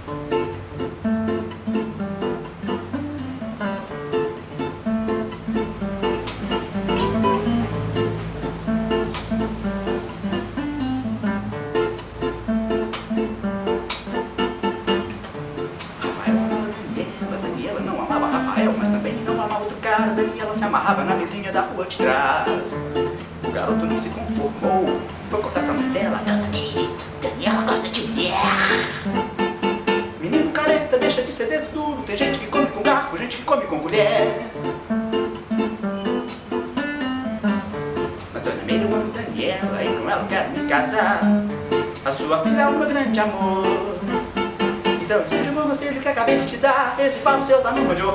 Rafael amava Daniela, Daniela não amava Rafael, mas também não amava outro cara. Daniela se amarrava na vizinha da rua de trás. O garoto não se conformou, foi contar pra mãe dela: Dona Meire, Daniela gosta de mulher. Menino careta, deixa de ser dedo duro. Tem gente que come com garfo, gente que come com colher. Mas Dona Meire, eu amo Daniela e com ela eu quero me casar. A sua filha é o meu grande amor. Então esse de bom conselho que acabei de te dar, esse papo seu tá no mojo.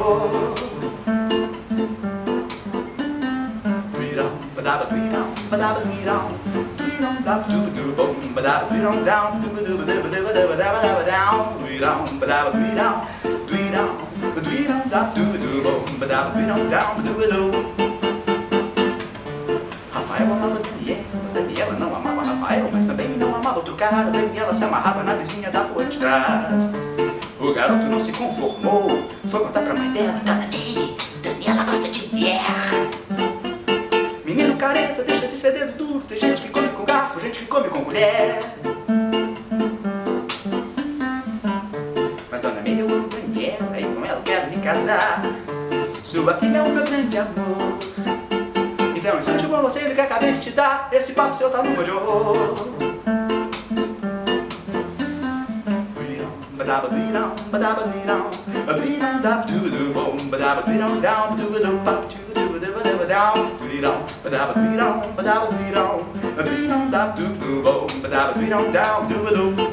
Duirão, badaba duirão, badaba duirão, duirão, daba duba bom, badaba duirão down, duba duba duba duba duba daba down, duirão, badaba duirão, duirão, duirão, daba duba duba bom, badaba duirão down, duba duba. Rafael amava Daniela, Daniela não amava Rafael, mas também não amava outro cara. Daniela se amarrava na vizinha da rua de trás. O garoto não se conformou, foi contar pra mãe dela: Dona Meire, Daniela gosta de mulher. Menino careta, deixa de ser dedo duro. Tem gente que come com garfo, gente que come com colher. Mas Dona Meire, eu amo Daniela e com ela eu quero me casar. Sua filha é o meu grande amor. Então escute o bom conselho que acabei de te dar, esse papo seu tá no mojo. Duirão, badaba duirão, badaba duirão, duirão, daba duba duba bom, badaba duirão down, duba duba duba duba duba down, duirão, badaba duirão, badaba duirão, duirão, daba duba duba bom, badaba duirão down, duba duba.